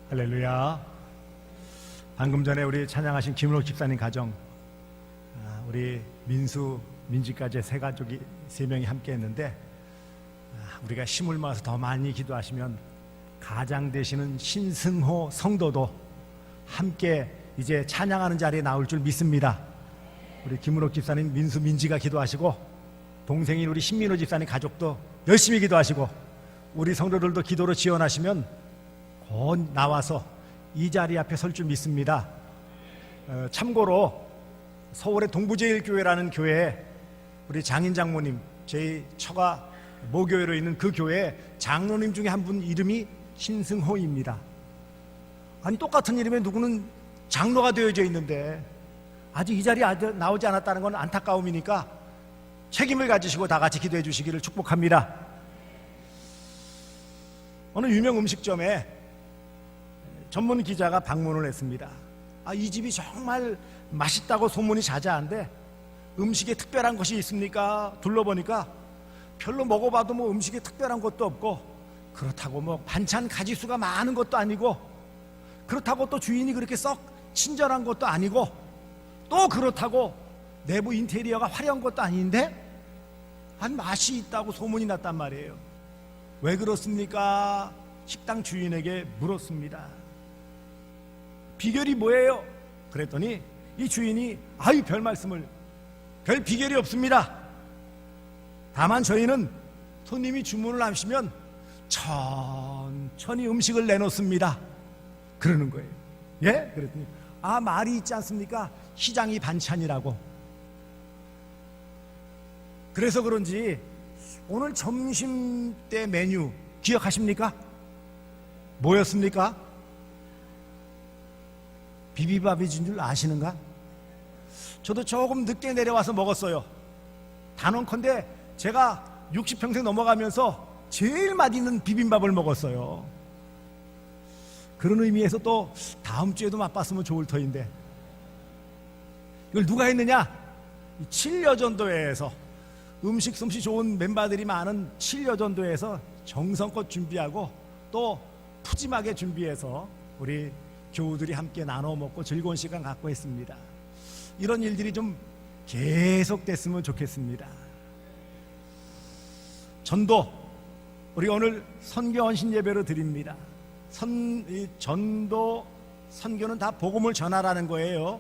할렐루야. 방금 전에 우리 찬양하신 김은옥 집사님 가정, 우리 민수, 민지까지 세 가족이 세 명이 함께 했는데, 우리가 힘을 모아서 더 많이 기도하시면 가장 되시는 신승호 성도도 함께 이제 찬양하는 자리에 나올 줄 믿습니다. 우리 김은옥 집사님, 민수, 민지가 기도하시고, 동생인 우리 신민호 집사님 가족도 열심히 기도하시고, 우리 성도들도 기도로 지원하시면 곧 나와서 이 자리 앞에 설 줄 믿습니다. 참고로 서울의 동부제일교회라는 교회에 우리 장인 장모님, 저희 처가 모교회로 있는 그 교회 장로님 중에 한 분 이름이 신승호입니다. 아니, 똑같은 이름에 누구는 장로가 되어져 있는데 아직 이 자리에 나오지 않았다는 건 안타까움이니까 책임을 가지시고 다 같이 기도해 주시기를 축복합니다. 어느 유명 음식점에 전문 기자가 방문을 했습니다. 이 집이 정말 맛있다고 소문이 자자한데 음식에 특별한 것이 있습니까? 둘러보니까 별로 먹어봐도 뭐 음식에 특별한 것도 없고, 그렇다고 뭐 반찬 가지수가 많은 것도 아니고, 그렇다고 또 주인이 그렇게 썩 친절한 것도 아니고, 또 그렇다고 내부 인테리어가 화려한 것도 아닌데 맛이 있다고 소문이 났단 말이에요. 왜 그렇습니까? 식당 주인에게 물었습니다. 비결이 뭐예요? 그랬더니 이 주인이 별 말씀을, 별 비결이 없습니다. 다만 저희는 손님이 주문을 하시면 천천히 음식을 내놓습니다. 그러는 거예요. 예? 그랬더니 말이 있지 않습니까? 시장이 반찬이라고. 그래서 그런지 오늘 점심때 메뉴 기억하십니까? 뭐였습니까? 비비밥인 줄 아시는가? 저도 조금 늦게 내려와서 먹었어요. 단언컨대 제가 60평생 넘어가면서 제일 맛있는 비빔밥을 먹었어요. 그런 의미에서 또 다음 주에도 맛봤으면 좋을 터인데, 이걸 누가 했느냐? 7여전도회에서, 음식 솜씨 좋은 멤버들이 많은 7여전도회에서 정성껏 준비하고 또 푸짐하게 준비해서 우리 교우들이 함께 나눠 먹고 즐거운 시간 갖고 했습니다. 이런 일들이 좀 계속됐으면 좋겠습니다. 전도, 우리 오늘 선교 헌신 예배로 드립니다. 전도, 선교는 다 복음을 전하라는 거예요.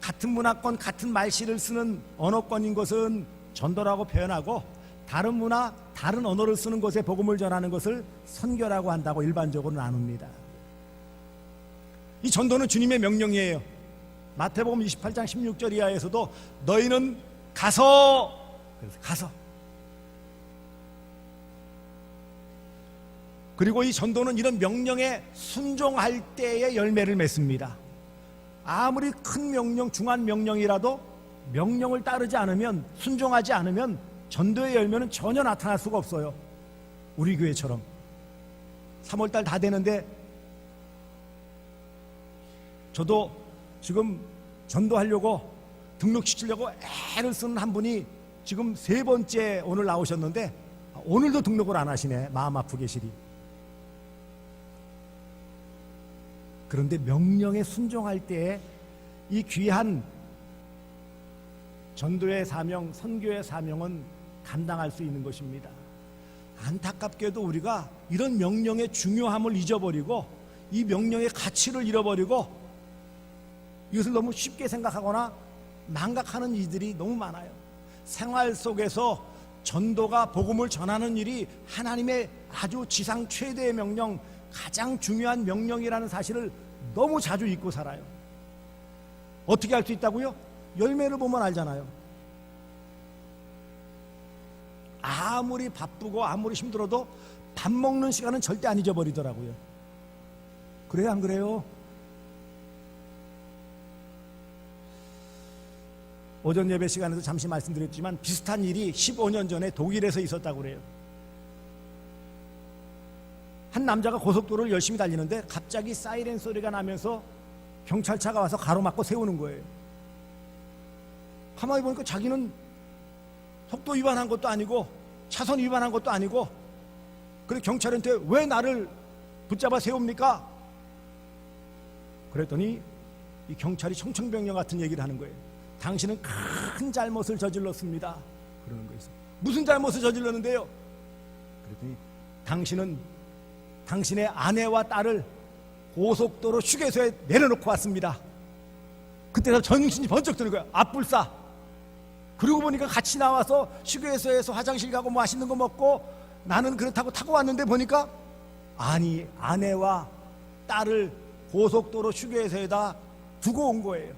같은 문화권, 같은 말씨를 쓰는 언어권인 것은 전도라고 표현하고, 다른 문화, 다른 언어를 쓰는 곳에 복음을 전하는 것을 선교라고 한다고 일반적으로 나눕니다. 이 전도는 주님의 명령이에요. 마태복음 28장 16절 이하에서도 너희는 가서, 그래서 가서. 그리고 이 전도는 이런 명령에 순종할 때의 열매를 맺습니다. 아무리 큰 명령, 중한 명령이라도 명령을 따르지 않으면, 순종하지 않으면 전도의 열매는 전혀 나타날 수가 없어요. 우리 교회처럼 3월달 다 되는데 저도 지금 전도하려고 등록시키려고 애를 쓰는 한 분이 지금 3번째 오늘 나오셨는데 오늘도 등록을 안 하시네. 마음 아프게 시리. 그런데 명령에 순종할 때에 이 귀한 전도의 사명, 선교의 사명은 감당할 수 있는 것입니다. 안타깝게도 우리가 이런 명령의 중요함을 잊어버리고 이 명령의 가치를 잃어버리고 이것을 너무 쉽게 생각하거나 망각하는 이들이 너무 많아요. 생활 속에서 전도가, 복음을 전하는 일이 하나님의 아주 지상 최대의 명령, 가장 중요한 명령이라는 사실을 너무 자주 잊고 살아요. 어떻게 할 수 있다고요? 열매를 보면 알잖아요. 아무리 바쁘고 아무리 힘들어도 밥 먹는 시간은 절대 안 잊어버리더라고요. 그래요, 안 그래요? 오전 예배 시간에도 잠시 말씀드렸지만 비슷한 일이 15년 전에 독일에서 있었다고 그래요. 한 남자가 고속도로를 열심히 달리는데 갑자기 사이렌 소리가 나면서 경찰차가 와서 가로막고 세우는 거예요. 가만히 보니까 자기는 속도 위반한 것도 아니고 차선 위반한 것도 아니고, 그래 경찰한테 왜 나를 붙잡아 세웁니까? 그랬더니 이 경찰이 청천벽력 같은 얘기를 하는 거예요. 당신은 큰 잘못을 저질렀습니다. 그러는 거예요. 무슨 잘못을 저질렀는데요? 그랬더니 당신은 당신의 아내와 딸을 고속도로 휴게소에 내려놓고 왔습니다. 그때서 정신이 번쩍 드는 거야. 앞불싸. 그러고 보니까 같이 나와서 휴게소에서 화장실 가고 맛있는 거 먹고 나는 그렇다고 타고 왔는데 보니까 아니 아내와 딸을 고속도로 휴게소에다 두고 온 거예요.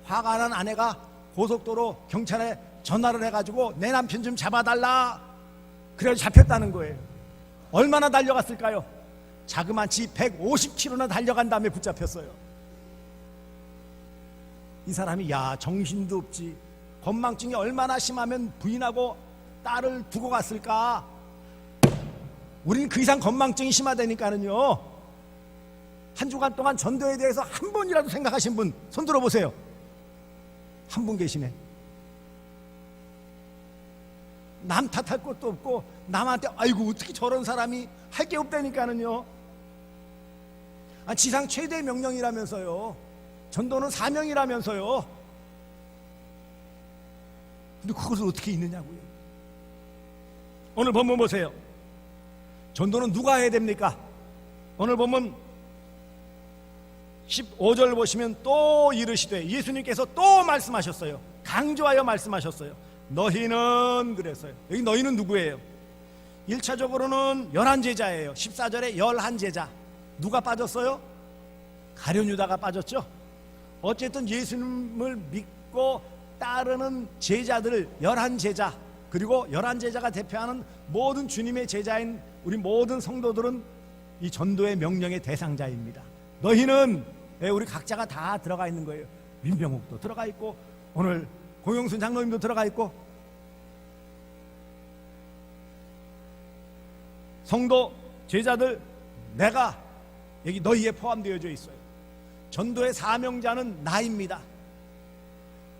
화가 난 아내가 고속도로 경찰에 전화를 해가지고 내 남편 좀 잡아달라. 그래서 잡혔다는 거예요. 얼마나 달려갔을까요? 자그마치 150km나 달려간 다음에 붙잡혔어요. 이 사람이 야 정신도 없지. 건망증이 얼마나 심하면 부인하고 딸을 두고 갔을까? 우리는 그 이상 건망증이 심하다니까는요. 한 주간 동안 전도에 대해서 한 번이라도 생각하신 분 손 들어보세요. 한 분 계시네. 남 탓할 것도 없고 남한테 아이고 어떻게 저런 사람이 할 게 없다니까는요. 지상 최대 명령이라면서요. 전도는 사명이라면서요. 근데 그것을 어떻게 있느냐고요. 오늘 본문 보세요. 전도는 누가 해야 됩니까? 오늘 본문 15절 보시면 또 이르시되 예수님께서 또 말씀하셨어요. 강조하여 말씀하셨어요. 너희는 그랬어요. 여기 너희는 누구예요? 1차적으로는 11제자예요 14절에 11제자. 누가 빠졌어요? 가룟 유다가 빠졌죠. 어쨌든 예수님을 믿고 따르는 제자들 11제자, 그리고 11제자가 대표하는 모든 주님의 제자인 우리 모든 성도들은 이 전도의 명령의 대상자입니다. 너희는 우리 각자가 다 들어가 있는 거예요. 민병욱도 들어가 있고 오늘 공영순 장로님도 들어가 있고 성도 제자들 내가 여기 너희에 포함되어져 있어요. 전도의 사명자는 나입니다.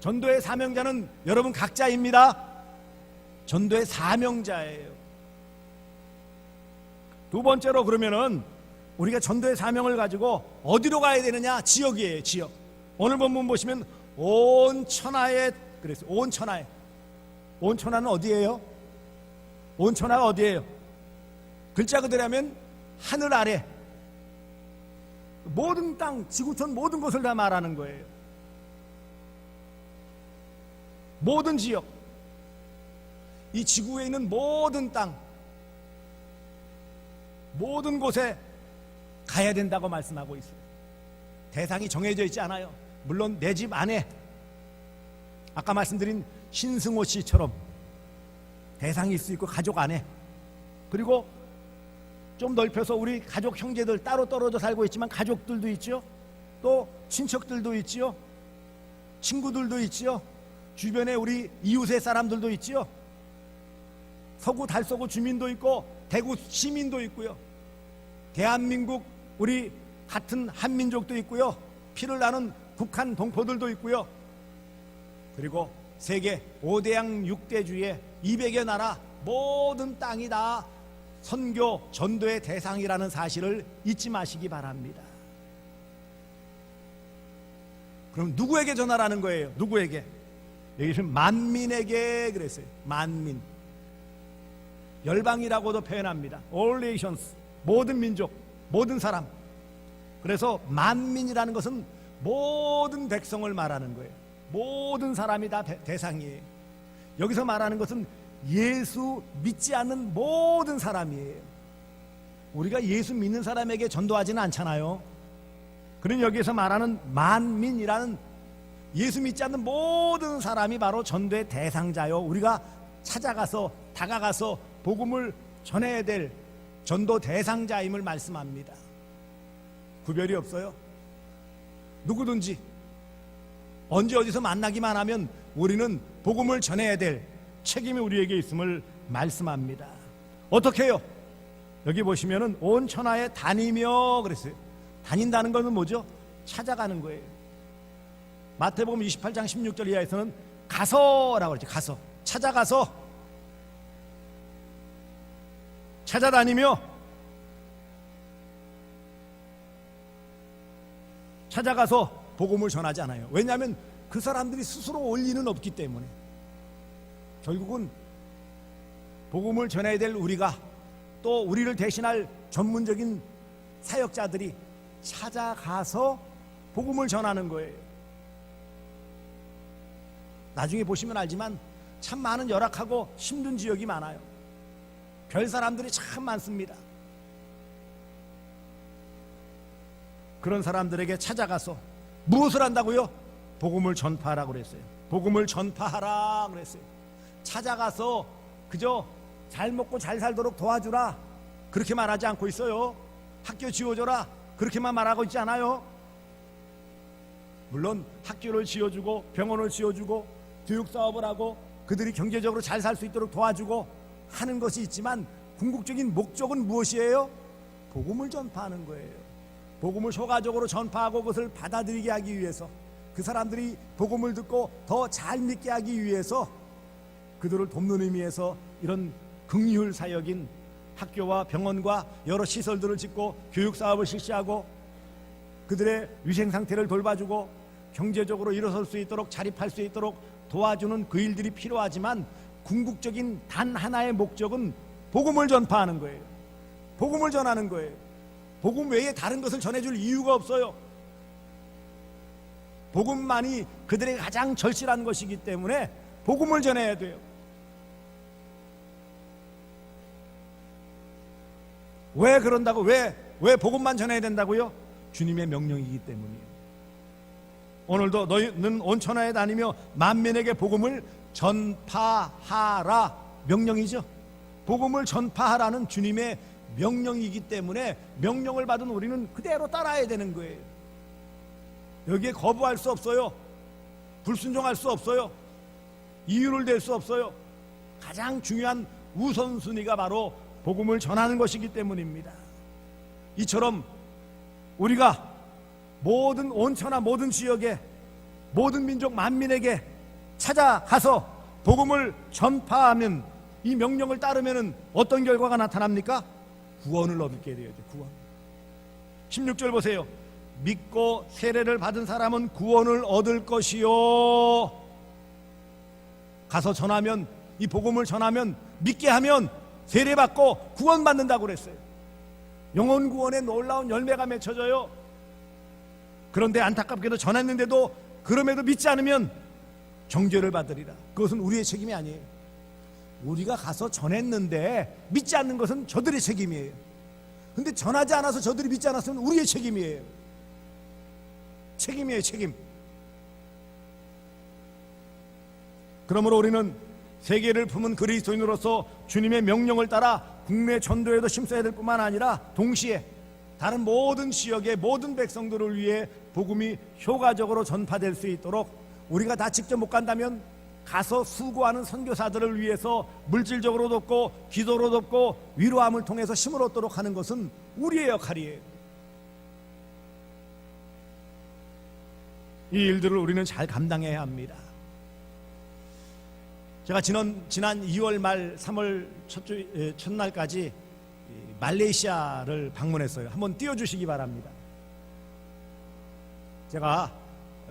전도의 사명자는 여러분 각자입니다. 전도의 사명자예요. 두 번째로 그러면은 우리가 전도의 사명을 가지고 어디로 가야 되느냐? 지역이에요. 지역. 오늘 본문 보시면 온 천하에 그랬어요. 온 천하에. 온 천하는 어디예요? 온 천하가 어디예요? 글자 그대로 하면 하늘 아래 모든 땅, 지구촌 모든 것을 다 말하는 거예요. 모든 지역, 이 지구에 있는 모든 땅, 모든 곳에 가야 된다고 말씀하고 있어요. 대상이 정해져 있지 않아요. 물론 내 집 안에 아까 말씀드린 신승호 씨처럼 대상이 있을 수 있고 가족 안에, 그리고 좀 넓혀서 우리 가족 형제들 따로 떨어져 살고 있지만 가족들도 있죠. 또 친척들도 있지요. 친구들도 있지요. 주변에 우리 이웃의 사람들도 있지요. 서구 달서구 주민도 있고 대구 시민도 있고요. 대한민국 우리 같은 한민족도 있고요. 피를 나눈 북한 동포들도 있고요. 그리고 세계 5대양 6대주의 200여 나라 모든 땅이 다 선교 전도의 대상이라는 사실을 잊지 마시기 바랍니다. 그럼 누구에게 전하라는 거예요? 누구에게? 여기 지금 만민에게 그랬어요. 만민. 열방이라고도 표현합니다. All nations. 모든 민족, 모든 사람. 그래서 만민이라는 것은 모든 백성을 말하는 거예요. 모든 사람이 다 대상이에요. 여기서 말하는 것은 예수 믿지 않는 모든 사람이에요. 우리가 예수 믿는 사람에게 전도하지는 않잖아요. 그런 여기에서 말하는 만민이라는 예수 믿지 않는 모든 사람이 바로 전도의 대상자요. 우리가 찾아가서 다가가서 복음을 전해야 될 전도 대상자임을 말씀합니다. 구별이 없어요. 누구든지 언제 어디서 만나기만 하면 우리는 복음을 전해야 될 책임이 우리에게 있음을 말씀합니다. 어떻게 해요? 여기 보시면은 온 천하에 다니며 그랬어요. 다닌다는 것은 뭐죠? 찾아가는 거예요. 마태복음 28장 16절 이하에서는 가서라고 그러죠. 가서, 찾아가서 찾아다니며 찾아가서 복음을 전하지 않아요. 왜냐하면 그 사람들이 스스로 올 리는 없기 때문에. 결국은 복음을 전해야 될 우리가, 또 우리를 대신할 전문적인 사역자들이 찾아가서 복음을 전하는 거예요. 나중에 보시면 알지만 참 많은 열악하고 힘든 지역이 많아요. 별 사람들이 참 많습니다. 그런 사람들에게 찾아가서 무엇을 한다고요? 복음을 전파하라고 그랬어요. 복음을 전파하라 그랬어요. 찾아가서 그저 잘 먹고 잘 살도록 도와주라 그렇게 말하지 않고 있어요. 학교 지어줘라 그렇게만 말하고 있지 않아요. 물론 학교를 지어주고 병원을 지어주고 교육사업을 하고 그들이 경제적으로 잘 살 수 있도록 도와주고 하는 것이 있지만 궁극적인 목적은 무엇이에요? 복음을 전파하는 거예요. 복음을 효과적으로 전파하고 그것을 받아들이게 하기 위해서, 그 사람들이 복음을 듣고 더 잘 믿게 하기 위해서 그들을 돕는 의미에서 이런 긍휼 사역인 학교와 병원과 여러 시설들을 짓고 교육사업을 실시하고 그들의 위생 상태를 돌봐주고 경제적으로 일어설 수 있도록 자립할 수 있도록 도와주는 그 일들이 필요하지만 궁극적인 단 하나의 목적은 복음을 전파하는 거예요. 복음을 전하는 거예요. 복음 외에 다른 것을 전해줄 이유가 없어요. 복음만이 그들에게 가장 절실한 것이기 때문에 복음을 전해야 돼요. 왜 그런다고? 왜 복음만 전해야 된다고요? 주님의 명령이기 때문이에요. 오늘도 너희는 온 천하에 다니며 만민에게 복음을 전파하라 명령이죠. 복음을 전파하라는 주님의 명령이기 때문에 명령을 받은 우리는 그대로 따라야 되는 거예요. 여기에 거부할 수 없어요. 불순종할 수 없어요. 이유를 댈 수 없어요. 가장 중요한 우선순위가 바로 복음을 전하는 것이기 때문입니다. 이처럼 우리가 모든 온천하 모든 지역에 모든 민족 만민에게 찾아가서 복음을 전파하면, 이 명령을 따르면 어떤 결과가 나타납니까? 구원을 얻게 되어야 돼요. 구원. 16절 보세요. 믿고 세례를 받은 사람은 구원을 얻을 것이요. 가서 전하면, 이 복음을 전하면, 믿게 하면 세례받고 구원받는다고 그랬어요. 영혼 구원의 놀라운 열매가 맺혀져요. 그런데 안타깝게도 전했는데도 그럼에도 믿지 않으면 정죄를 받으리라. 그것은 우리의 책임이 아니에요. 우리가 가서 전했는데 믿지 않는 것은 저들의 책임이에요. 근데 전하지 않아서 저들이 믿지 않았으면 우리의 책임이에요. 책임이에요, 책임. 그러므로 우리는 세계를 품은 그리스도인으로서 주님의 명령을 따라 국내 전도에도 힘써야 될 뿐만 아니라 동시에 다른 모든 지역의 모든 백성들을 위해 복음이 효과적으로 전파될 수 있도록, 우리가 다 직접 못 간다면 가서 수고하는 선교사들을 위해서 물질적으로 돕고 기도로 돕고 위로함을 통해서 힘을 얻도록 하는 것은 우리의 역할이에요. 이 일들을 우리는 잘 감당해야 합니다. 제가 지난 2월 말 3월 첫날까지 말레이시아를 방문했어요. 한번 띄워주시기 바랍니다. 제가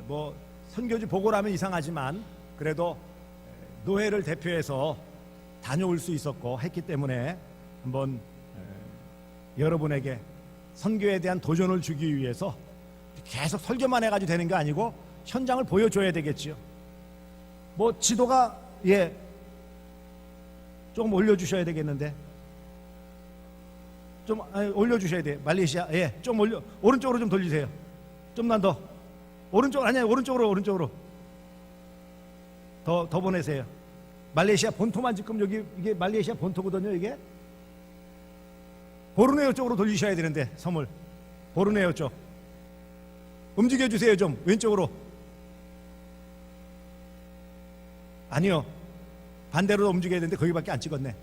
뭐 선교지 보고라면 이상하지만 그래도 노회를 대표해서 다녀올 수 있었고 했기 때문에 한번 여러분에게 선교에 대한 도전을 주기 위해서 계속 설교만 해가지고 되는 게 아니고 현장을 보여줘야 되겠지요. 뭐 지도가 조금 올려주셔야 되겠는데, 좀 올려주셔야 돼요. 말레이시아 좀 올려, 오른쪽으로 좀 돌리세요. 좀만 더 오른쪽, 아니야, 오른쪽으로 더 보내세요. 말레이시아 본토만 지금 여기 이게 말레이시아 본토거든요. 이게 보르네오 쪽으로 돌리셔야 되는데, 섬을 보르네오 쪽 움직여 주세요. 좀 왼쪽으로. 아니요, 반대로 움직여야 되는데 거기밖에 안 찍었네.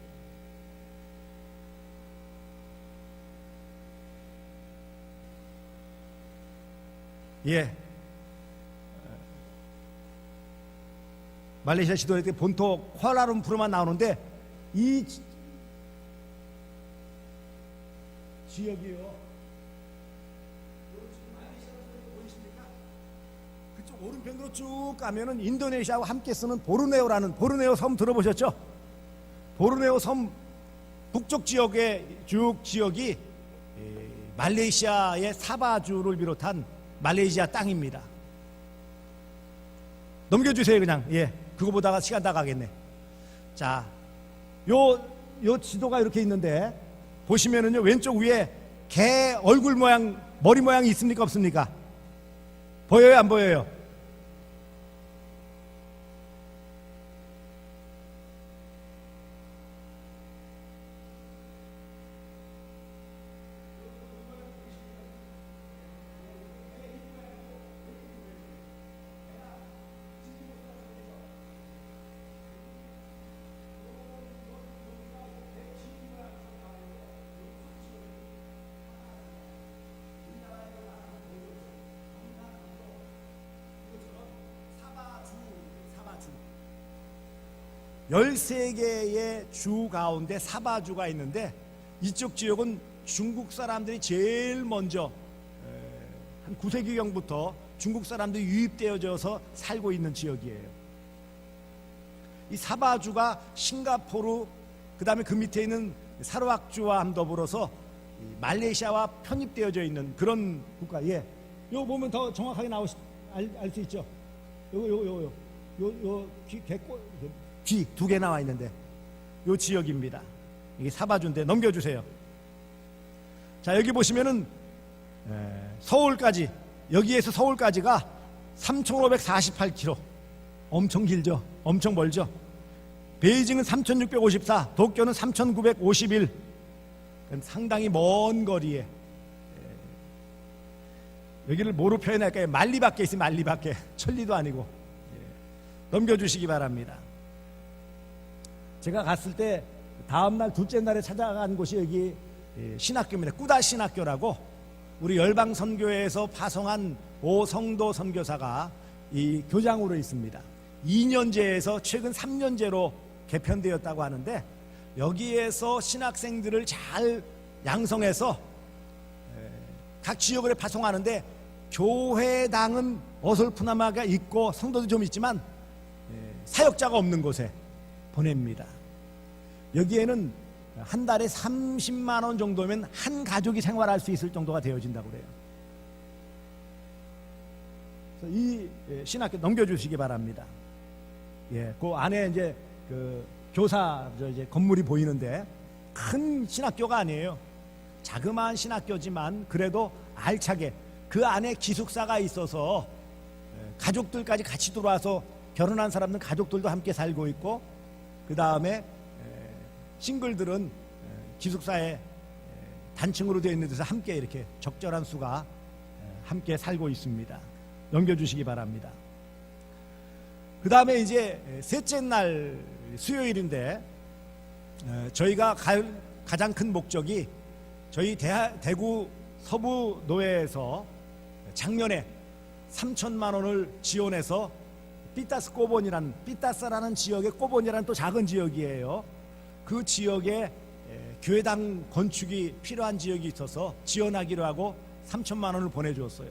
말레이시아 지도에 본토 쿠알라룸푸르만 나오는데 이 지역이요. 보이십니까? 오른편으로 쭉 가면은 인도네시아와 함께 쓰는 보르네오라는 보르네오 섬 들어보셨죠? 보르네오 섬 북쪽 지역의 쭉 지역이 말레이시아의 사바주를 비롯한 말레이시아 땅입니다. 넘겨주세요 그냥. 예, 그거 보다가 시간 다 가겠네. 자, 요 지도가 이렇게 있는데 보시면은요 왼쪽 위에 개 얼굴 모양 머리 모양이 있습니까 없습니까? 보여요 안 보여요? 사바주 13개의 주 가운데 사바주가 있는데 이쪽 지역은 중국 사람들이 제일 먼저 한 9세기경부터 중국 사람들이 유입되어져서 살고 있는 지역이에요. 이 사바주가 싱가포르 그다음에 그 밑에 있는 사르왁주와 더불어서 말레이시아와 편입되어져 있는 그런 국가. 예, 요 보면 더 정확하게 알 수 있죠. 귀 두 개 나와 있는데 요 지역입니다. 이게 사바주인데 넘겨주세요. 자, 여기 보시면은 서울까지, 여기에서 서울까지가 3,548km. 엄청 길죠. 엄청 멀죠. 베이징은 3,654, 도쿄는 3,951. 상당히 먼 거리에. 여기를 뭐로 표현할까요? 만리밖에 있어요. 만리밖에. 천리도 아니고. 넘겨주시기 바랍니다. 제가 갔을 때 다음날 둘째 날에 찾아간 곳이 여기 신학교입니다. 꾸다 신학교라고 우리 열방선교회에서 파송한 오성도 선교사가 이 교장으로 있습니다. 2년제에서 최근 3년제로 개편되었다고 하는데 여기에서 신학생들을 잘 양성해서 각 지역으로 파송하는데 교회당은 어설프나마가 있고 성도도 좀 있지만 사역자가 없는 곳에 보냅니다. 여기에는 한 달에 30만 원 정도면 한 가족이 생활할 수 있을 정도가 되어진다고 그래요. 그래서 이 신학교 넘겨주시기 바랍니다. 예, 그 안에 이제 그 교사 이제 건물이 보이는데 큰 신학교가 아니에요. 자그마한 신학교지만 그래도 알차게 그 안에 기숙사가 있어서 가족들까지 같이 들어와서 결혼한 사람들 가족들도 함께 살고 있고 그 다음에 싱글들은 기숙사에 단층으로 되어 있는 데서 함께 이렇게 적절한 수가 함께 살고 있습니다. 넘겨주시기 바랍니다. 그 다음에 이제 셋째 날 수요일인데 저희가 가장 큰 목적이 저희 대구 서부노회에서 작년에 3천만 원을 지원해서 삐따스 꼬본이라는 삐따스라는 지역의 꼬본이라는 또 작은 지역이에요. 그 지역에 교회당 건축이 필요한 지역이 있어서 지원하기로 하고 3천만 원을 보내주었어요.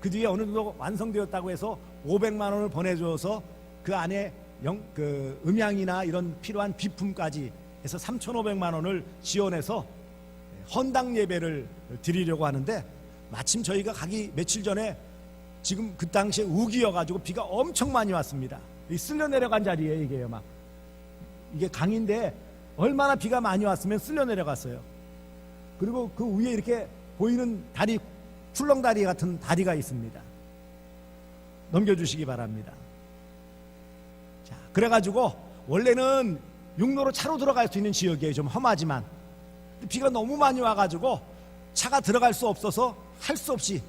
그 뒤에 어느 정도 완성되었다고 해서 500만 원을 보내주어서 그 안에 그 음향이나 이런 필요한 비품까지 해서 3,500만 원을 지원해서 헌당 예배를 드리려고 하는데 마침 저희가 가기 며칠 전에 지금 그 당시에 우기여가지고 비가 엄청 많이 왔습니다. 쓸려 내려간 자리에 이게요. 막 이게 강인데 얼마나 비가 많이 왔으면 쓸려 내려갔어요. 그리고 그 위에 이렇게 보이는 다리, 출렁다리 같은 다리가 있습니다. 넘겨주시기 바랍니다. 자, 그래가지고 원래는 육로로 차로 들어갈 수 있는 지역이에요. 좀 험하지만 비가 너무 많이 와가지고 차가 들어갈 수 없어서 할 수 없이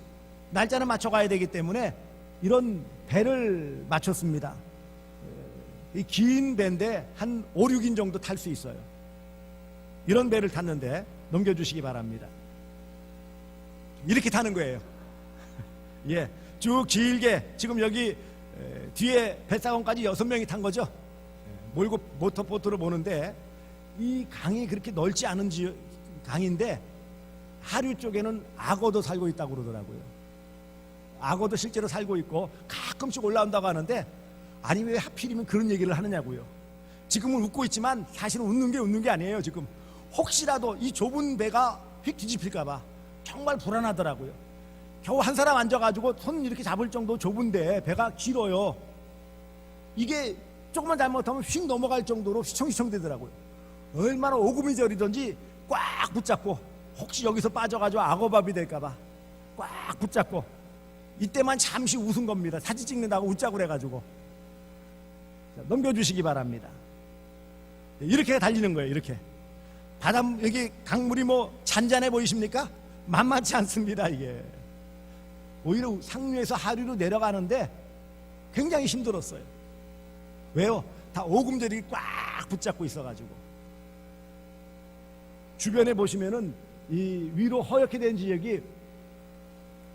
날짜를 맞춰 가야 되기 때문에 이런 배를 맞췄습니다. 이 긴 배인데 한 5, 6인 정도 탈 수 있어요. 이런 배를 탔는데 넘겨주시기 바랍니다. 이렇게 타는 거예요. 예, 쭉 길게 지금 여기 뒤에 뱃사공까지 6명이 탄 거죠. 몰고 모터보트를 보는데 이 강이 그렇게 넓지 않은 강인데 하류 쪽에는 악어도 살고 있다고 그러더라고요. 악어도 실제로 살고 있고 가끔씩 올라온다고 하는데, 아니 왜 하필이면 그런 얘기를 하느냐고요. 지금은 웃고 있지만 사실은 웃는 게 아니에요. 지금 혹시라도 이 좁은 배가 휙 뒤집힐까봐 정말 불안하더라고요. 겨우 한 사람 앉아가지고 손 이렇게 잡을 정도 좁은데 배가 길어요. 이게 조금만 잘못하면 휙 넘어갈 정도로 휘청휘청 되더라고요. 얼마나 오금이 저리던지 꽉 붙잡고, 혹시 여기서 빠져가지고 악어밥이 될까봐 꽉 붙잡고, 이때만 잠시 웃은 겁니다. 사진 찍는다고 웃자고 그래가지고. 넘겨주시기 바랍니다. 이렇게 달리는 거예요. 이렇게 바다, 여기 강물이 뭐 잔잔해 보이십니까? 만만치 않습니다. 이게 오히려 상류에서 하류로 내려가는데 굉장히 힘들었어요. 왜요? 다 오금절이 꽉 붙잡고 있어가지고. 주변에 보시면은 이 위로 허옇게 된 지역이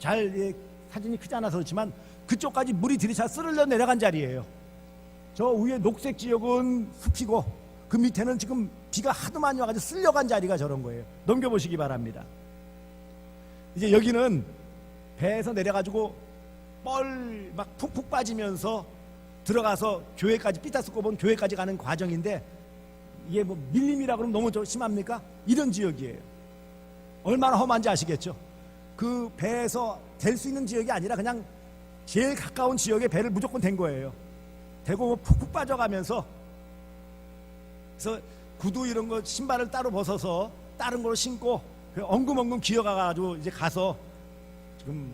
잘, 사진이 크지 않아서 그렇지만 그쪽까지 물이 들이차 쓸려 내려간 자리예요. 저 위에 녹색 지역은 숲이고 그 밑에는 지금 비가 하도 많이 와가지고 쓸려간 자리가 저런 거예요. 넘겨보시기 바랍니다. 이제 여기는 배에서 내려가지고 뻘 막 푹푹 빠지면서 들어가서 교회까지, 삐따스코본 교회까지 가는 과정인데, 이게 뭐 밀림이라 그러면 너무 좀 심합니까? 이런 지역이에요. 얼마나 험한지 아시겠죠? 그 배에서 될 수 있는 지역이 아니라 그냥 제일 가까운 지역에 배를 무조건 댄 거예요. 대고 뭐 푹푹 빠져가면서, 그래서 구두 이런 거 신발을 따로 벗어서 다른 걸로 신고 엉금엉금 기어가가지고 이제 가서 지금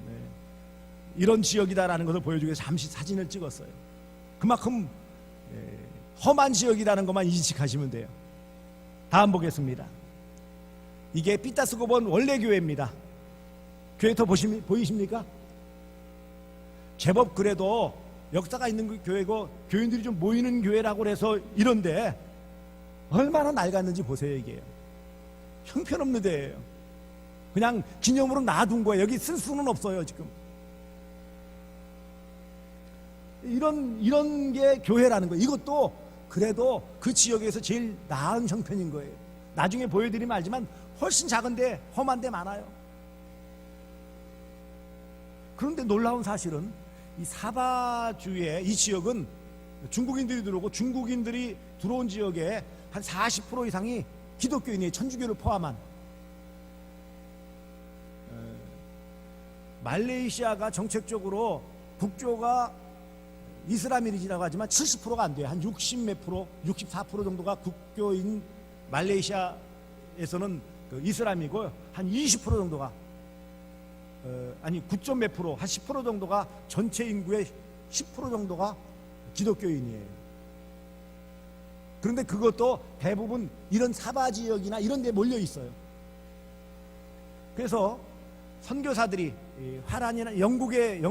이런 지역이다라는 것을 보여주기 위해서 잠시 사진을 찍었어요. 그만큼 험한 지역이라는 것만 인식하시면 돼요. 다음 보겠습니다. 이게 삐따스코본 원래 교회입니다. 교회 더 보이십니까? 제법 그래도 역사가 있는 그 교회고 교인들이 좀 모이는 교회라고 해서 이런데 얼마나 낡았는지 보세요. 이게 형편없는 데예요. 그냥 기념으로 놔둔 거예요. 여기 쓸 수는 없어요. 지금 이런 게 교회라는 거예요. 이것도 그래도 그 지역에서 제일 나은 형편인 거예요. 나중에 보여드리면 알지만 훨씬 작은데 험한 데 많아요. 그런데 놀라운 사실은 이 사바주의 이 지역은 중국인들이 들어오고, 중국인들이 들어온 지역에 한 40% 이상이 기독교인이에요. 천주교를 포함한. 말레이시아가 정책적으로 북교가 이슬람이라고 하지만 70%가 안 돼요. 한 60 몇 프로, 64% 정도가 국교인 말레이시아에서는 그 이슬람이고, 한 20% 정도가 아니 9점 몇 프로, 한 10% 정도가 전체 인구의 10% 정도가 기독교인이에요. 그런데 그것도 대부분 이런 사바 지역이나 이런 데 몰려 있어요. 그래서 선교사들이 화란이나 영국의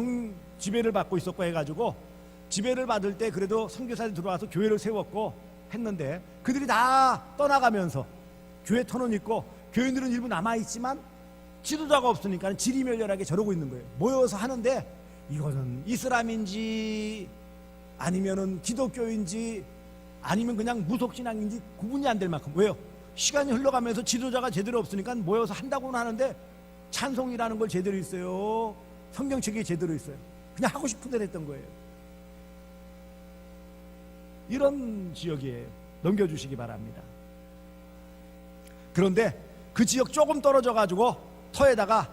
지배를 받고 있었고 해가지고, 지배를 받을 때 그래도 선교사들이 들어와서 교회를 세웠고 했는데, 그들이 다 떠나가면서 교회 터는 있고 교인들은 일부 남아있지만 지도자가 없으니까 지리멸렬하게 저러고 있는 거예요. 모여서 하는데 이거는 이슬람인지 아니면은 기독교인지 아니면 그냥 무속신앙인지 구분이 안 될 만큼. 왜요? 시간이 흘러가면서 지도자가 제대로 없으니까 모여서 한다고는 하는데 찬송이라는 걸 제대로 있어요, 성경책이 제대로 있어요. 그냥 하고 싶은 대로 했던 거예요. 이런 지역이에요. 넘겨주시기 바랍니다. 그런데 그 지역 조금 떨어져 가지고 터에다가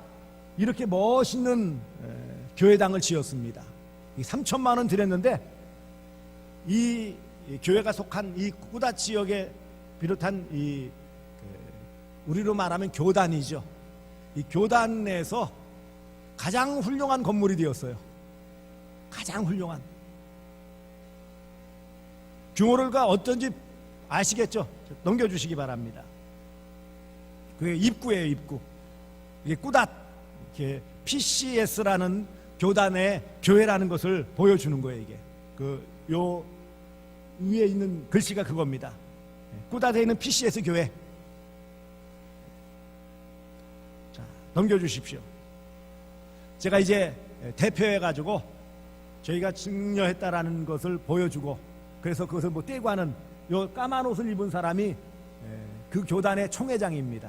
이렇게 멋있는 교회당을 지었습니다. 3천만 원 들였는데, 이 교회가 속한 이 꾸다 지역에 비롯한 이 우리로 말하면 교단이죠. 이 교단에서 가장 훌륭한 건물이 되었어요. 가장 훌륭한. 규모가 어떤지 아시겠죠? 넘겨주시기 바랍니다. 그게 입구예요, 입구. 이게 꾸닷, 이게 PCS라는 교단의 교회라는 것을 보여주는 거예요. 이게 요 위에 있는 글씨가 그겁니다. 꾸닷에 있는 PCS 교회. 자, 넘겨주십시오. 제가 이제 대표해가지고 저희가 증여했다라는 것을 보여주고, 그래서 그것을 뭐 떼고 하는 요 까만 옷을 입은 사람이 그 교단의 총회장입니다.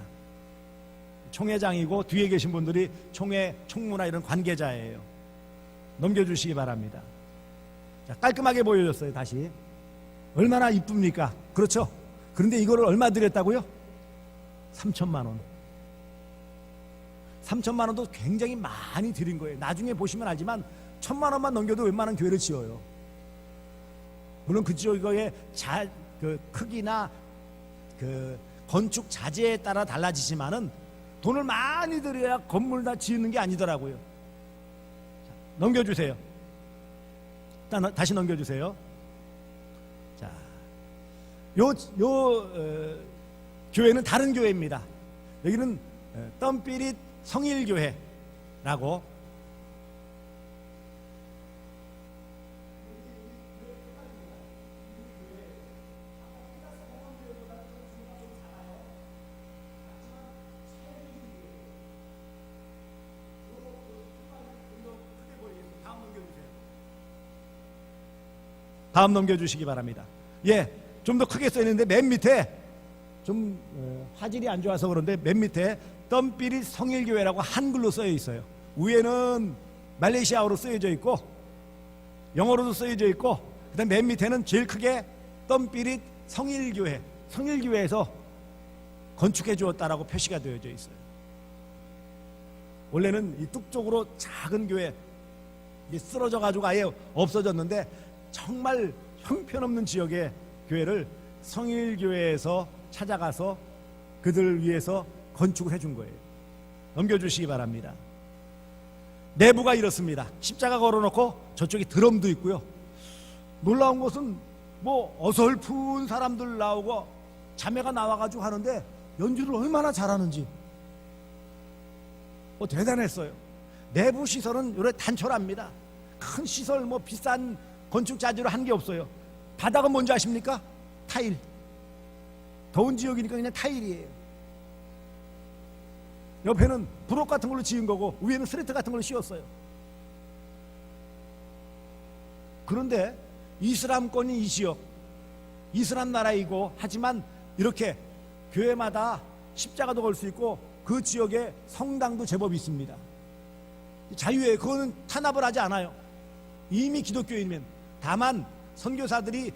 총회장이고 뒤에 계신 분들이 총회, 총무나 이런 관계자예요. 넘겨주시기 바랍니다. 자, 깔끔하게 보여줬어요. 다시 얼마나 이쁩니까? 그렇죠? 그런데 이거를 얼마 드렸다고요? 3천만 원. 3천만 원도 굉장히 많이 드린 거예요. 나중에 보시면 알지만 1,000만 원만 넘겨도 웬만한 교회를 지어요. 물론 그 지역의 그 크기나 그 건축 자재에 따라 달라지지만은 돈을 많이 들여야 건물 다 지는 게 아니더라고요. 자, 넘겨주세요. 다시 넘겨주세요. 자, 교회는 다른 교회입니다. 여기는 덤피릿 성일교회라고. 다음 넘겨주시기 바랍니다. 예, 좀 더 크게 써있는데 맨 밑에 좀 화질이 안 좋아서 그런데 맨 밑에 덤피릿 성일교회라고 한글로 써여 있어요. 위에는 말레이시아어로 쓰여져 있고 영어로도 쓰여져 있고 그다음 맨 밑에는 제일 크게 덤피릿 성일교회, 성일교회에서 건축해 주었다라고 표시가 되어져 있어요. 원래는 이 뚝 쪽으로 작은 교회 쓰러져 가지고 아예 없어졌는데 정말 형편없는 지역의 교회를 성일교회에서 찾아가서 그들을 위해서 건축을 해준 거예요. 넘겨주시기 바랍니다. 내부가 이렇습니다. 십자가 걸어놓고 저쪽에 드럼도 있고요. 놀라운 것은 뭐 어설픈 사람들 나오고 자매가 나와가지고 하는데 연주를 얼마나 잘하는지 대단했어요. 내부 시설은 요래 단촐합니다. 큰 시설 뭐 비싼 건축 자재로 한 게 없어요. 바닥은 뭔지 아십니까? 타일. 더운 지역이니까 그냥 타일이에요. 옆에는 브록 같은 걸로 지은 거고 위에는 스레트 같은 걸로 씌웠어요. 그런데 이슬람권인 이 지역, 이슬람 나라이고 하지만 이렇게 교회마다 십자가도 걸 수 있고 그 지역에 성당도 제법 있습니다. 자유예요. 그거는 탄압을 하지 않아요. 이미 기독교인이면. 다만 선교사들이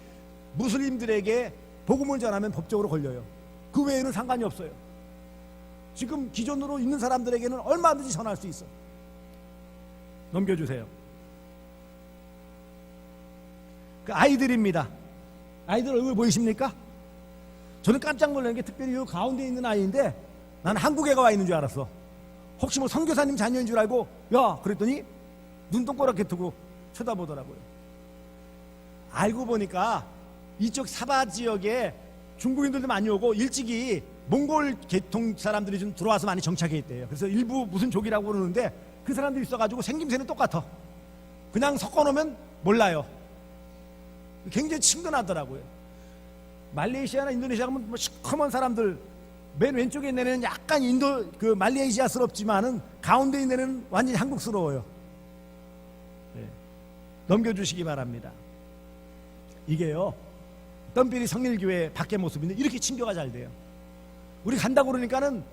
무슬림들에게 복음을 전하면 법적으로 걸려요. 그 외에는 상관이 없어요. 지금 기존으로 있는 사람들에게는 얼마든지 전할 수 있어. 넘겨주세요. 그 아이들입니다. 아이들 얼굴 보이십니까? 저는 깜짝 놀란 게 특별히 이 가운데 있는 아이인데 나는 한국 애가 와 있는 줄 알았어. 혹시 뭐 선교사님 자녀인 줄 알고 야 그랬더니 눈 동그랗게 뜨고 쳐다보더라고요. 알고 보니까 이쪽 사바 지역에 중국인들도 많이 오고 일찍이 몽골 계통 사람들이 좀 들어와서 많이 정착해 있대요. 그래서 일부 무슨 족이라고 그러는데 그 사람들이 있어가지고 생김새는 똑같아. 그냥 섞어놓으면 몰라요. 굉장히 친근하더라고요. 말레이시아나 인도네시아 가면 뭐 시커먼 사람들 맨 왼쪽에 있는 애는 약간 그 말레이시아스럽지만은 가운데 있는 애는 완전히 한국스러워요. 네. 넘겨주시기 바랍니다. 이게요 덤피릿 성일교회 밖의 모습인데 이렇게 친교가 잘 돼요. 우리 간다고 그러니까는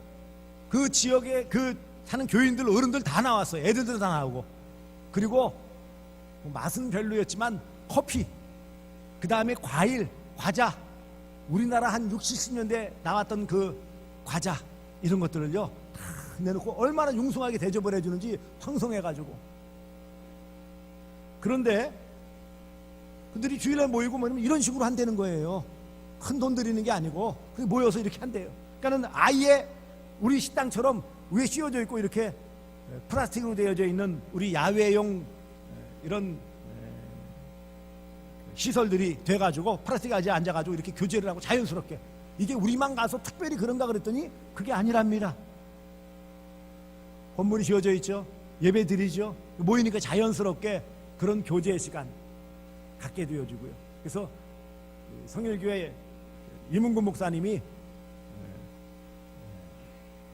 그 지역에 그 사는 교인들 어른들 다 나왔어요. 애들도 다 나오고 그리고 뭐 맛은 별로였지만 커피 그 다음에 과일 과자 우리나라 한 60, 70년대 나왔던 그 과자 이런 것들을요 다 내놓고 얼마나 융숭하게 대접을 해주는지 황송해가지고. 그런데 그들이 주일날 모이고 뭐냐면 이런 식으로 한다는 거예요. 큰 돈 들이는 게 아니고 모여서 이렇게 한대요. 그러니까는 아예 우리 식당처럼 위에 씌워져 있고 이렇게 플라스틱으로 되어져 있는 우리 야외용 이런 시설들이 돼가지고 플라스틱 아재 앉아가지고 이렇게 교제를 하고 자연스럽게. 이게 우리만 가서 특별히 그런가 그랬더니 그게 아니랍니다. 건물이 지어져 있죠. 예배 드리죠. 모이니까 자연스럽게 그런 교제 시간 갖게 되어지고요. 그래서 성일교회 이문근 목사님이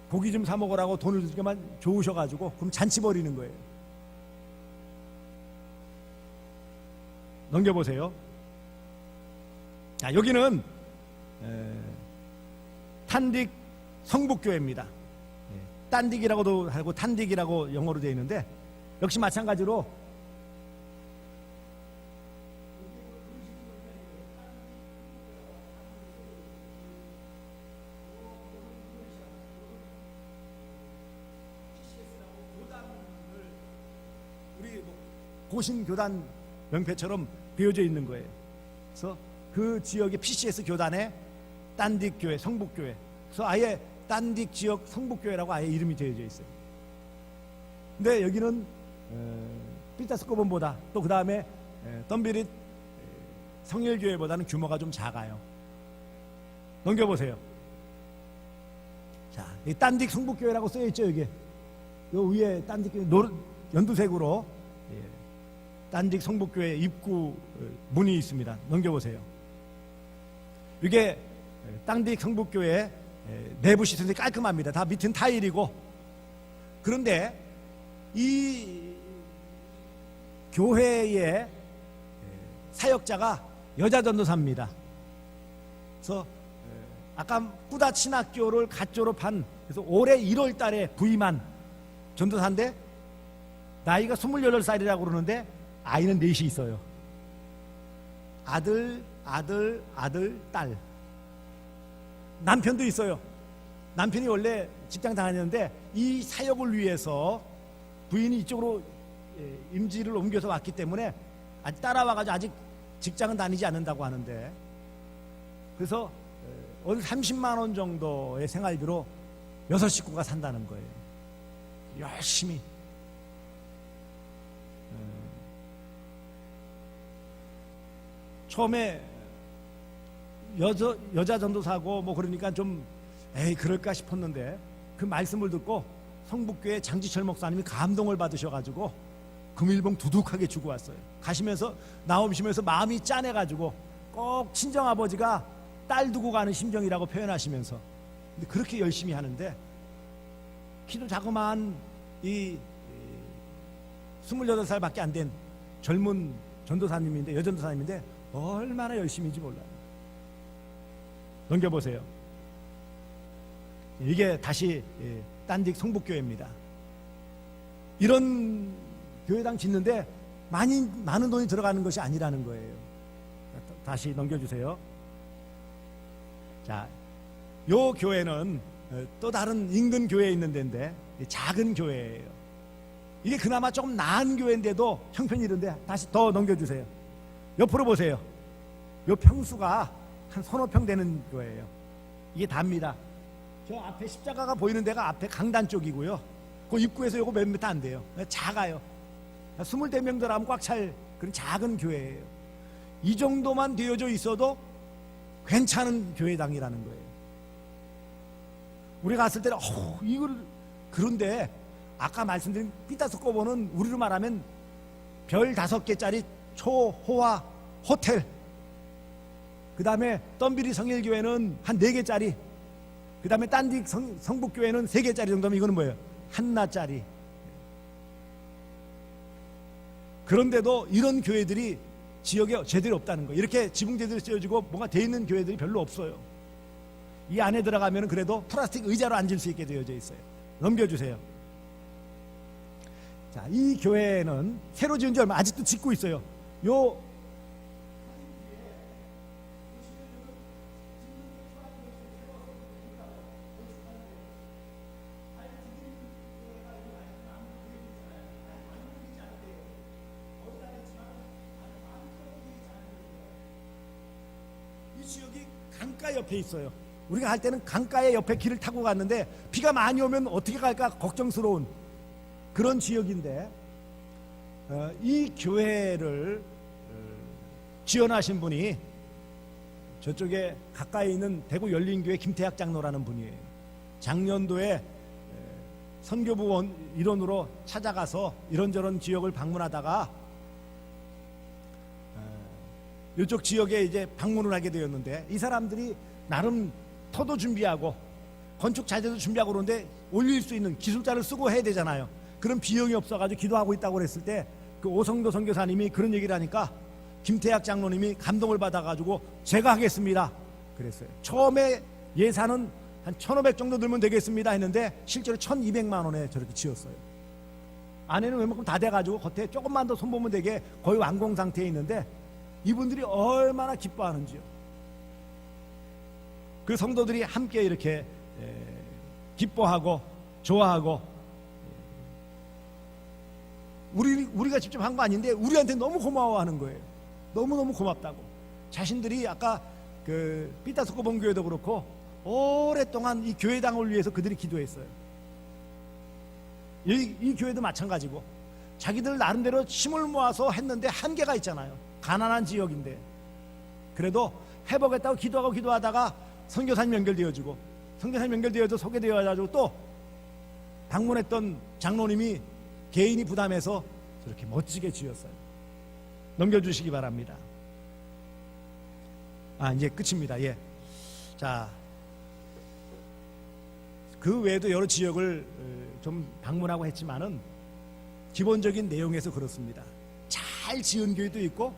고기 좀 사 먹으라고 돈을 주기만 좋으셔가지고 그럼 잔치 벌이는 거예요. 넘겨보세요. 자, 여기는 탄딕 성북교회입니다. 딴딕이라고도 하고 탄딕이라고 영어로 되어 있는데 역시 마찬가지로 고신교단 명패처럼 비어져 있는 거예요. 그래서 그 지역의 PCS 교단에 딴딕교회, 성북교회, 그래서 아예 딴딕 지역 성북교회라고 아예 이름이 되어져 있어요. 근데 여기는 피타스코본보다 또 그 다음에 덤비릿 성일교회보다는 규모가 좀 작아요. 넘겨보세요. 자, 이 딴딕 성북교회라고 쓰여 있죠. 여기 요 위에 딴딕교회 연두색으로 딴딕 성북교회 입구 문이 있습니다. 넘겨보세요. 이게 딴딕 성북교회 내부 시설이 깔끔합니다. 다 밑은 타일이고. 그런데 이 교회의 사역자가 여자 전도사입니다. 그래서 아까 꾸다 신학교를 갓 졸업한, 그래서 올해 1월 달에 부임한 전도사인데 나이가 28살이라고 그러는데 아이는 넷이 있어요. 아들, 딸. 남편도 있어요. 남편이 원래 직장 다녔는데 이 사역을 위해서 부인이 이쪽으로 임지를 옮겨서 왔기 때문에 아직 따라와가지고 아직 직장은 다니지 않는다고 하는데, 그래서 월 30만 원 정도의 생활비로 6식구가 산다는 거예요. 열심히. 처음에 여자 전도사고 뭐 그러니까 좀 에이 그럴까 싶었는데 그 말씀을 듣고 성북교회 장지철 목사님이 감동을 받으셔가지고 금일봉 두둑하게 주고 왔어요. 가시면서 나오시면서 마음이 짠해가지고 꼭 친정아버지가 딸 두고 가는 심정이라고 표현하시면서, 근데 그렇게 열심히 하는데 키도 자그마한 이 28살밖에 안 된 젊은 전도사님인데, 여전도사님인데 얼마나 열심히인지 몰라요. 넘겨보세요. 이게 다시 딴딕 성북교회입니다. 이런 교회당 짓는데 많은 돈이 들어가는 것이 아니라는 거예요. 다시 넘겨주세요. 자, 요 교회는 또 다른 인근 교회에 있는 데인데 작은 교회예요. 이게 그나마 조금 나은 교회인데도 형편이 이런데 다시 더 넘겨주세요. 옆으로 보세요. 요 평수가 한 서너 평 되는 교회예요. 이게 답니다. 저 앞에 십자가가 보이는 데가 앞에 강단 쪽이고요. 그 입구에서 요거 몇 미터 안 돼요. 작아요. 20대 들어가면 꽉 찰 그런 작은 교회예요. 이 정도만 되어져 있어도 괜찮은 교회당이라는 거예요. 우리가 갔을 때는 이걸, 그런데 아까 말씀드린 피타스코보는 우리로 말하면 별 5개짜리 초호화 호텔, 그 다음에 덤비리 성일교회는 한 4개짜리, 그 다음에 딴딕 성북교회는 3개짜리 정도면 이거는 뭐예요? 한나짜리. 그런데도 이런 교회들이 지역에 제대로 없다는 거예요. 이렇게 지붕 제대로 씌워지고 뭔가 돼 있는 교회들이 별로 없어요. 이 안에 들어가면 그래도 플라스틱 의자로 앉을 수 있게 되어져 있어요. 넘겨주세요. 자, 이 교회는 새로 지은 지 얼마, 아직도 짓고 있어요. 이 지역이 강가 옆에 있어요. 우리가 갈 때는 강가의 옆에 길을 타고 갔는데 비가 많이 오면 어떻게 갈까 걱정스러운 그런 지역인데, 이 교회를 지원하신 분이 저쪽에 가까이 있는 대구 열린교회 김태학 장로라는 분이에요. 작년도에 선교부 일원으로 찾아가서 이런저런 지역을 방문하다가 이쪽 지역에 이제 방문을 하게 되었는데, 이 사람들이 나름 터도 준비하고 건축 자재도 준비하고 그러는데 올릴 수 있는 기술자를 쓰고 해야 되잖아요. 그런 비용이 없어가지고 기도하고 있다고 그랬을 때 그 오성도 선교사님이 그런 얘기를 하니까 김태학 장로님이 감동을 받아가지고 제가 하겠습니다 그랬어요. 처음에 예산은 한 1,500 정도 들면 되겠습니다 했는데 실제로 1,200만 원에 저렇게 지었어요. 안에는 웬만큼 다 돼가지고 겉에 조금만 더 손보면 되게 거의 완공 상태에 있는데 이분들이 얼마나 기뻐하는지요. 그 성도들이 함께 이렇게 기뻐하고 좋아하고 우리가 직접 한 거 아닌데 우리한테 너무 고마워하는 거예요. 너무너무 고맙다고. 자신들이 아까 그 삐따스코본 교회도 그렇고 오랫동안 이 교회당을 위해서 그들이 기도했어요. 이 교회도 마찬가지고 자기들 나름대로 힘을 모아서 했는데 한계가 있잖아요. 가난한 지역인데 그래도 해보겠다고 기도하다가 선교사님 연결되어지고 선교사님 연결되어서 소개되어가지고 또 방문했던 장로님이 개인이 부담해서 저렇게 멋지게 지었어요. 넘겨주시기 바랍니다. 이제 끝입니다. 예. 자, 그 외에도 여러 지역을 좀 방문하고 했지만은 기본적인 내용에서 그렇습니다. 잘 지은 교회도 있고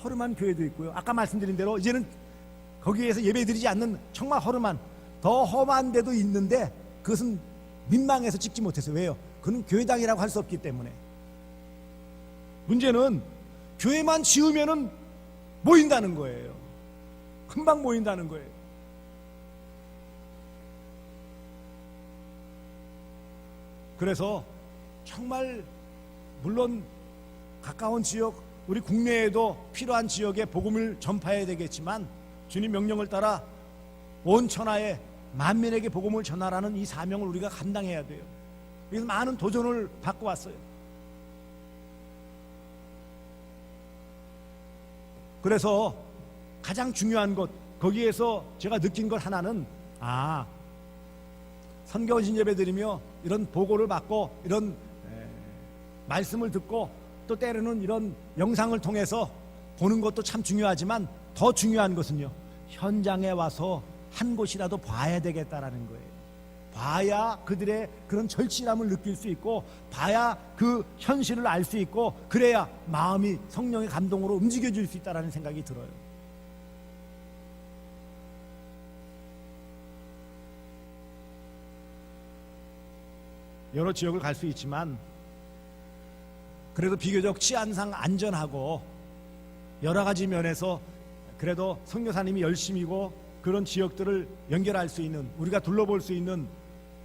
허름한 교회도 있고요. 아까 말씀드린 대로 이제는 거기에서 예배드리지 않는 정말 허름한 더 험한 데도 있는데 그것은 민망해서 찍지 못했어요. 왜요? 그건 교회당이라고 할 수 없기 때문에. 문제는 교회만 지으면은 모인다는 거예요. 금방 모인다는 거예요. 그래서 정말 물론 가까운 지역 우리 국내에도 필요한 지역에 복음을 전파해야 되겠지만 주님 명령을 따라 온 천하에 만민에게 복음을 전하라는 이 사명을 우리가 감당해야 돼요. 그래서 많은 도전을 받고 왔어요. 그래서 가장 중요한 것 거기에서 제가 느낀 것 하나는 선교신 예배 드리며 이런 보고를 받고 이런 말씀을 듣고 또 때로는 이런 영상을 통해서 보는 것도 참 중요하지만 더 중요한 것은요 현장에 와서 한 곳이라도 봐야 되겠다라는 거예요. 봐야 그들의 그런 절실함을 느낄 수 있고 봐야 그 현실을 알 수 있고 그래야 마음이 성령의 감동으로 움직여질 수 있다는 생각이 들어요. 여러 지역을 갈 수 있지만 그래도 비교적 치안상 안전하고 여러 가지 면에서 그래도 선교사님이 열심이고 그런 지역들을 연결할 수 있는 우리가 둘러볼 수 있는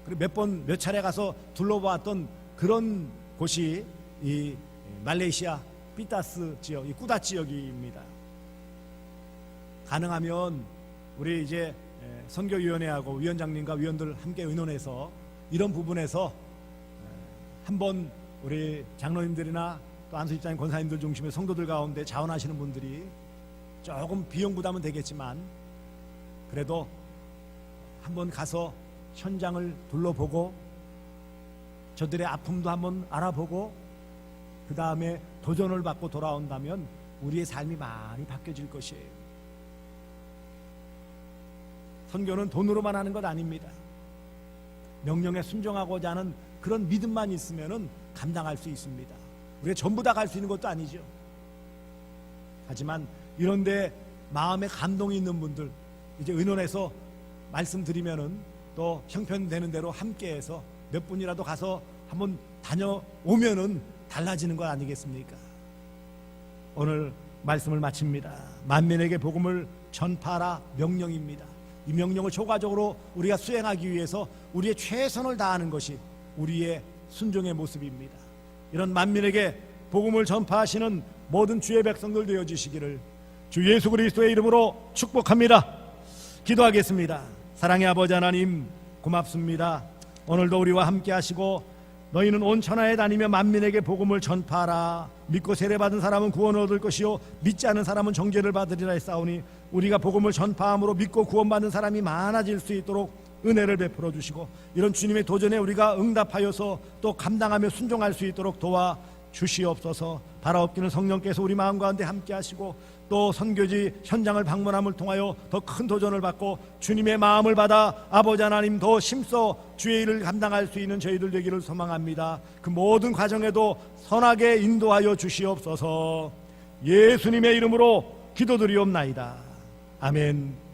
몇 차례 가서 둘러보았던 그런 곳이 이 말레이시아 삐따스 지역, 이 꾸다 지역입니다. 가능하면 우리 이제 선교위원회하고 위원장님과 위원들 함께 의논해서 이런 부분에서 한번 우리 장로님들이나 또 안수집사님 권사님들 중심의 성도들 가운데 자원하시는 분들이 조금 비용 부담은 되겠지만 그래도 한번 가서 현장을 둘러보고 저들의 아픔도 한번 알아보고 그 다음에 도전을 받고 돌아온다면 우리의 삶이 많이 바뀌어질 것이에요. 선교는 돈으로만 하는 것 아닙니다. 명령에 순종하고자 하는 그런 믿음만 있으면은 감당할 수 있습니다. 우리가 전부 다 갈 수 있는 것도 아니죠. 하지만 이런데 마음에 감동이 있는 분들 이제 의논해서 말씀드리면은 또 형편되는 대로 함께해서 몇 분이라도 가서 한번 다녀오면은 달라지는 것 아니겠습니까? 오늘 말씀을 마칩니다. 만민에게 복음을 전파하라 명령입니다. 이 명령을 초과적으로 우리가 수행하기 위해서 우리의 최선을 다하는 것이 우리의 순종의 모습입니다. 이런 만민에게 복음을 전파하시는 모든 주의 백성들 되어주시기를 주 예수 그리스도의 이름으로 축복합니다. 기도하겠습니다. 사랑의 아버지 하나님 고맙습니다. 오늘도 우리와 함께 하시고 너희는 온 천하에 다니며 만민에게 복음을 전파하라. 믿고 세례받은 사람은 구원을 얻을 것이요 믿지 않은 사람은 정죄를 받으리라 했사오니 우리가 복음을 전파함으로 믿고 구원받는 사람이 많아질 수 있도록 은혜를 베풀어 주시고 이런 주님의 도전에 우리가 응답하여서 또 감당하며 순종할 수 있도록 도와 주시옵소서. 바라옵기는 성령께서 우리 마음 가운데 함께 하시고 또 선교지 현장을 방문함을 통하여 더 큰 도전을 받고 주님의 마음을 받아 아버지 하나님 더 힘써 주의 일을 감당할 수 있는 저희들 되기를 소망합니다. 그 모든 과정에도 선하게 인도하여 주시옵소서. 예수님의 이름으로 기도드리옵나이다. 아멘.